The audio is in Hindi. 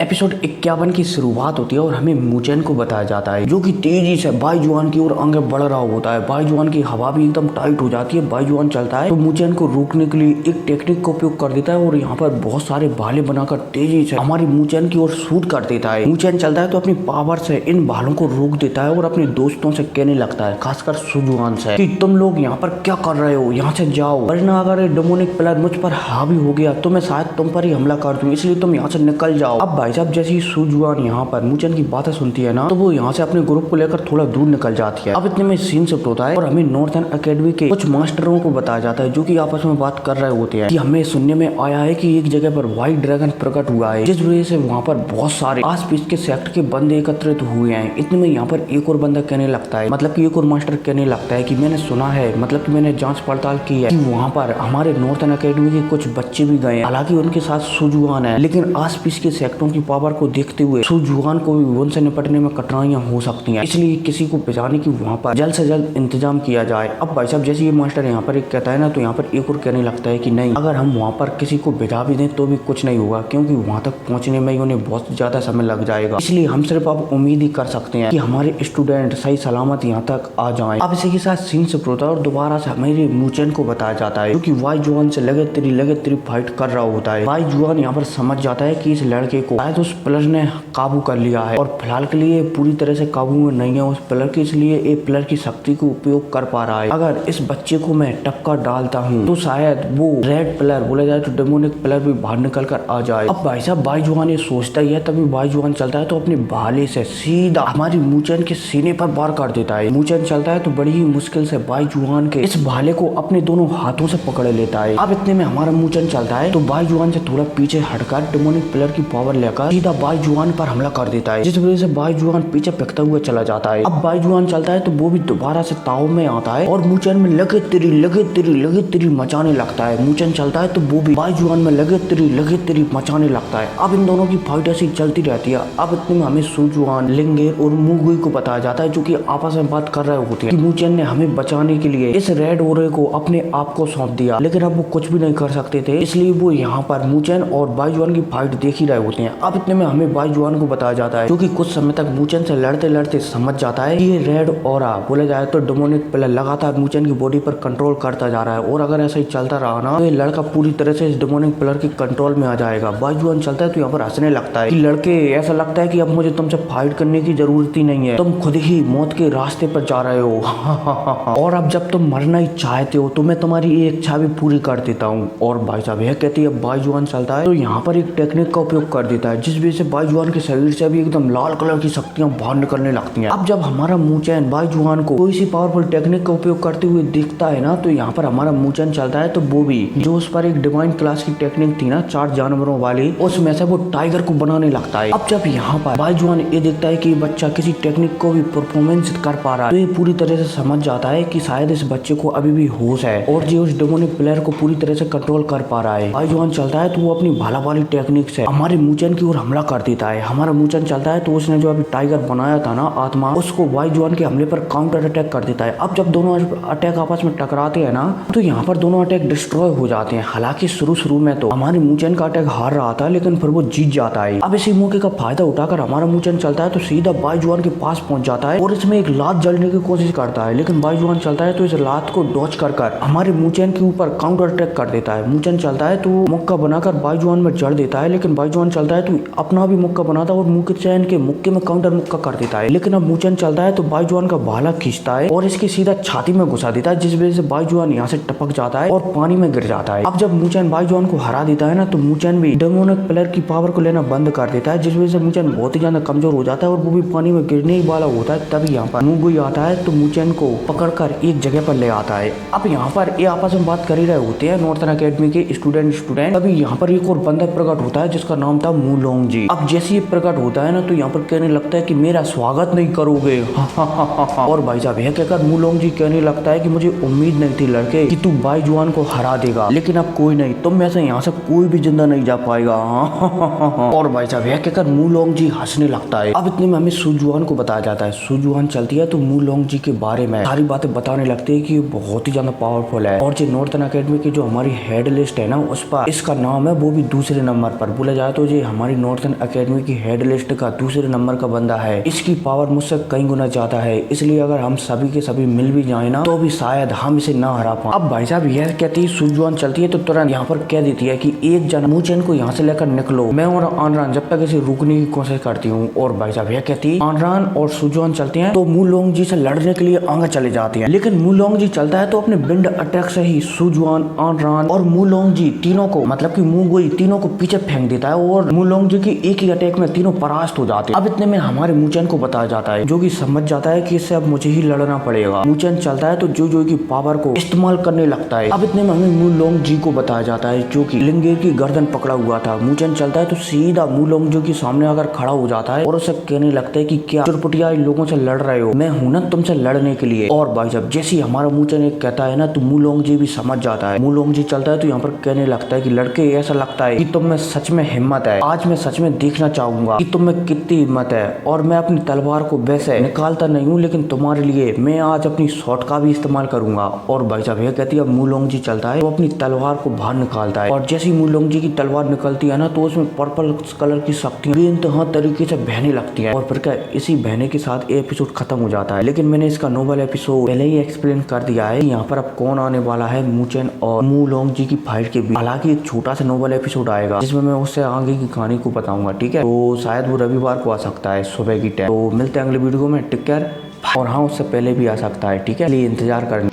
एपिसोड 51 की शुरुआत होती है और हमें मुचेन को बताया जाता है जो कि तेजी से बाईजुआन की ओर आगे बढ़ रहा होता है। बाईजुआन की हवा भी एकदम टाइट हो जाती है। बाईजुआन चलता है तो मुचेन को रोकने के लिए एक टेक्निक का उपयोग कर देता है और यहाँ पर बहुत सारे भाले बनाकर तेजी से हमारी मुचेन की ओर शूट कर देता है। मुचेन चलता है तो अपनी पावर से इन भालों को रोक देता है और अपने दोस्तों से कहने लगता है, खासकर सुजुआन से, कि तुम लोग यहाँ पर क्या कर रहे हो, यहाँ से जाओ, वरना अगर डेमोनिक प्लेयर मुझ पर हावी हो गया तो मैं शायद तुम पर ही हमला कर दूं, इसलिए तुम यहाँ से निकल जाओ। अब भाई साहब जैसे ही सुजुआन यहाँ पर मुचेन की बातें सुनती है ना, तो वो यहाँ से अपने ग्रुप को लेकर थोड़ा दूर निकल जाती है। अब इतने में सीन शिफ्ट होता है और हमें नॉर्थर्न एकेडमी के कुछ मास्टरों को बताया जाता है जो कि आपस में बात कर रहे होते हैं कि हमें सुनने में आया है कि एक जगह पर व्हाइट ड्रैगन प्रकट हुआ है, जिस वजह से वहाँ पर बहुत सारे आस पास के सेक्ट के बंदे एकत्रित हुए हैं। इतने में यहाँ पर एक और बंदा कहने लगता है, मतलब कि एक और मास्टर कहने लगता है कि मैंने सुना है, मतलब कि मैंने जांच पड़ताल की है कि वहाँ पर हमारे नॉर्थर्न एकेडमी के कुछ बच्चे भी गए, हालांकि उनके साथ सुजुआन है, लेकिन आस पास के सेक्टरों की पावर को देखते हुए सुजुआन को भी उनसे निपटने में कठिनाइयां हो सकती हैं, इसलिए किसी को बचाने की वहाँ पर जल्द से जल्द इंतजाम किया जाए। अब भाई साहब जैसे ये मास्टर यहाँ पर एक कहता है ना, तो यहाँ पर एक और कहने लगता है कि नहीं, अगर हम वहाँ पर किसी को भिजा भी दें तो भी कुछ नहीं होगा, क्योंकि वहाँ तक पहुँचने में ही उन्हें बहुत ज्यादा समय लग जाएगा, इसलिए हम सिर्फ अब उम्मीद ही कर सकते हैं कि हमारे स्टूडेंट सही सलामत यहाँ तक आ जाए। अब इसी के साथ सीन शिफ्ट होता है और दोबारा से हमारे मुचेन को बताया जाता है जो कि बाईजुआन से लगातार फाइट कर रहा होता है। बाईजुआन यहाँ पर समझ जाता है कि इस लड़के को शायद उस प्लस ने काबू कर लिया है और फिलहाल के लिए पूरी तरह से काबू में नहीं है उस प्लर की, इसलिए ए प्लर की शक्ति को उपयोग कर पा रहा है। अगर इस बच्चे को मैं टक्कर डालता हूँ तो शायद वो रेड प्लर, बोला जाए तो डेमोनिक प्लर भी बाहर निकल कर आ जाए। अब भाई साहब बाईजुआन ये सोचता ही है, तभी बाईजुआन चलता है तो अपने भाले से सीधा हमारी मुचेन के सीने पर वार कर देता है। मुचेन चलता है तो बड़ी ही मुश्किल से बाईजुआन के इस भाले को अपने दोनों हाथों से पकड़ लेता है। अब इतने में हमारा मुचेन चलता है तो बाईजुआन से थोड़ा पीछे हटकर डेमोनिक प्लर की पावर लेकर सीधा बाईजुआन पर हमला कर देता है, जिस वजह से बाईजुआन पीछे फेंकता हुआ चला जाता है। अब बाईजुआन चलता है तो वो भी दोबारा से ताव में आता है और मुचेन में लगातार मचाने लगता है। मुचेन चलता है तो वो भी बाईजुआन में लगातार मचाने लगता है। अब इन दोनों की फाइट ऐसी चलती रहती है। अब इतने में हमें सुजुआन, लिंगेर और मुगुई को बताया जाता है जो कि आपस में बात कर रहे होते हैं कि मुचेन ने हमें बचाने के लिए इस रेड ओरे को अपने आप को सौंप दिया, लेकिन अब वो कुछ भी नहीं कर सकते थे, इसलिए वो यहाँ पर मुचेन और बाईजुआन की फाइट देख ही रहे होते हैं। अब इतने में हमें बाईजुआन को बताया जाता है जो कि कुछ समय तक मुचेन से लड़ते समझ जाता है कि ये रेड ऑरा, बोला जाए तो डेमोनिक प्लेयर लगातार मुचेन की बॉडी पर कंट्रोल करता जा रहा है और अगर ऐसा ही चलता रहा ना तो ये लड़का पूरी तरह से इस डेमोनिक प्लेयर के कंट्रोल में आ जाएगा। बाईजुआन चलता है तो यहाँ पर हंसने लगता है कि लड़के, ऐसा लगता है कि अब मुझे तुमसे फाइट करने की जरूरत ही नहीं है, तुम खुद ही मौत के रास्ते पर जा रहे हो और अब जब तुम मरना ही चाहते हो तो मैं तुम्हारी एक इच्छा भी पूरी कर देता हूँ। और भाई साहब यह कहती है बाईजुआन चलता है तो यहाँ पर एक टेक्निक का उपयोग कर देता है, जिस वजह से बाईजुआन के शरीर से भी एकदम लाल कलर की शक्तियां बाहर निकलने लगती हैं। अब जब हमारा मुचेन बाईजुआन को कोई सी पावरफुल टेक्निक का उपयोग करते हुए दिखता है ना, तो यहाँ पर हमारा मुचेन चलता है तो वो भी जो उस पर एक डिवाइन क्लास की टेक्निक थी ना 4 जानवरों वाली, उसमें से वो टाइगर को बनाने लगता है। अब जब यहाँ पर बाईजुआन ये देखता है कि बच्चा किसी टेक्निक को भी परफॉर्मेंस कर पा रहा है तो ये पूरी तरह से समझ जाता है कि शायद इस बच्चे को अभी भी होश है और जो उस डेमोनिक प्लेयर को पूरी तरह से कंट्रोल कर पा रहा है। बाईजुआन चलता है तो वो अपनी भाला वाली टेक्निक से हमारे मुचेन की ओर हमला कर देता है। हमारा मुचेन चलता है तो उसने जो अभी टाइगर बनाया था ना आत्मा, उसको बाईजुआन के हमले पर काउंटर अटैक कर देता है। अब जब दोनों अटैक आपस में टकराते हैं ना तो यहाँ पर दोनों अटैक डिस्ट्रॉय हो जाते हैं। हालांकि शुरू में तो हमारे मुचेन का अटैक हार रहा था, लेकिन फिर वो जीत जाता है। अब इसी मौके का फायदा उठाकर हमारा मुचेन चलता है तो सीधा बाईजुआन के पास पहुंच जाता है और इसमें एक लात जलने की कोशिश करता है, लेकिन बाईजुआन चलता है तो इस लात को डॉच कर हमारे मुचेन के ऊपर काउंटर अटैक कर देता है। मुचेन चलता है तो मुक्का बनाकर बाईजुआन में जड़ देता है, लेकिन बाईजुआन चलता है तो अपना भी मुक्का बनाता है और मुचेन के मुक्के में काउंटर मुक्का कर देता है। लेकिन अब मुचेन चलता है तो बाईजुआन का भाला खींचता है और इसकी सीधा छाती में घुसा देता है, जिस वजह से बाईजुआन यहाँ से टपक जाता है और पानी में गिर जाता है। अब जब मुचेन बाईजुआन को हरा देता है ना तो मुचेन भी डेमोनिक प्लेयर की पावर को लेना बंद कर देता है, जिस वजह से मुचेन बहुत ही ज्यादा कमजोर हो जाता है और वो भी पानी में गिरने ही वाला होता है। तभी यहाँ पर मुगुई आता है तो मुचेन को पकड़कर एक जगह पर ले आता है। अब यहाँ पर ये आपस में बात कर ही रहे होते हैं नॉर्थर्न एकेडमी के स्टूडेंट। तभी यहाँ पर एक और बंदा प्रकट होता है जिसका नाम था मुलोंग जी। अब जैसे ये प्रकट होता है ना तो यहाँ पर कहने लगता है कि मेरा स्वागत नहीं करोगे और भाई साहब यह कहकर मुलोंग जी कहने लगता है कि मुझे उम्मीद नहीं थी लड़के कि तू बाईजुआन को हरा देगा, लेकिन अब कोई नहीं, तुम में से यहाँ से कोई भी जिंदा नहीं जा पाएगा और भाई साहब यह कहकर मुलोंग जी हंसने लगता है। अब इतने में हमें सुजुआन को बताया जाता है। सुजुआन चलती है तो मुलोंग जी के बारे में सारी बातें बताने लगती है कि ये बहुत ही ज्यादा पावरफुल है और जो नॉर्थर्न एकेडमी की जो हमारी हेड लिस्ट है ना उस पर इसका नाम है वो भी दूसरे नंबर पर, बोला जाए तो ये हमारी हमारी नॉर्थन एकेडमी की हेड लिस्ट का दूसरे नंबर का बंदा है। इसकी पावर मुझसे कई गुना ज्यादा है, इसलिए अगर हम सभी के सभी मिल भी जाए ना तो भी शायद हम इसे ना हरा पाए। अब भाई साहब यह कहती है सुजुआन चलती है तो तुरंत यहाँ पर कह देती है कि एक जन मुचेन को यहाँ से लेकर निकलो, मैं और आनरान जब तक इसे रोकने की कोशिश करती हूँ। और भाई साहब यह कहती है आनरान और सुजुआन चलते हैं तो मुलोंग जी से लड़ने के लिए आगे चले जाते हैं, लेकिन मुलोंग जी चलता है तो अपने विंड अटैक से ही सुजुआन, आनरान और मुलोंग जी तीनों को मतलब कि मुंगोई तीनों को पीछे फेंक देता है और मुलोंग जी की एक ही अटैक में तीनों परास्त हो जाते हैं। अब इतने में हमारे मुचेन को बताया जाता है, जो कि समझ जाता है कि इससे अब मुझे ही लड़ना पड़ेगा। मुचेन चलता है तो जो की पावर को इस्तेमाल करने लगता है। अब इतने में हमें मुलोंग जी को बताया जाता है जो कि लिंगेर की गर्दन पकड़ा हुआ था। मुचेन चलता है तो सीधा मुलोंग जी के सामने आकर खड़ा हो जाता है और उसे कहने लगता है कि क्या चुरपुटिया लोगों से लड़ रहे हो, मैं हूं ना तुमसे लड़ने के लिए। और भाई साहब जैसे ही हमारा मुचेन एक कहता है ना तो मुलोंग जी भी समझ जाता है। मुलोंग जी चलता है तो यहाँ पर कहने लगता है कि लड़के ऐसा लगता है कि तुम में सच में हिम्मत है, आज मैं सच में देखना चाहूंगा कि तुम में कितनी हिम्मत है। और मैं अपनी तलवार को वैसे निकालता नहीं हूँ, लेकिन तुम्हारे लिए मैं आज अपनी शॉट का भी इस्तेमाल करूंगा। और भाई साहब यह कहती है, अब मुलोंग जी चलता है तो अपनी तलवार को बाहर निकालता है और जैसे ही मुलोंग जी की तलवार निकलती है ना तो उसमें पर्पल कलर की शक्तियां बेइंतहा तरीके से बहने लगती है। और फिर क्या इसी बहने के साथ एपिसोड खत्म हो जाता है। लेकिन मैंने इसका नोवेल एपिसोड पहले ही एक्सप्लेन कर दिया है यहाँ पर अब कौन आने वाला है मुचेन और मुलोंग जी की फाइट के बीच। हालांकि एक छोटा सा नोवेल एपिसोड आएगा जिसमें मैं उससे आगे की कहानी को बताऊंगा, ठीक है। तो शायद वो रविवार को आ सकता है सुबह की टाइम। तो मिलते हैं अगले वीडियो में, टेक केयर। और हाँ उससे पहले भी आ सकता है, ठीक है, इसलिए इंतजार करना।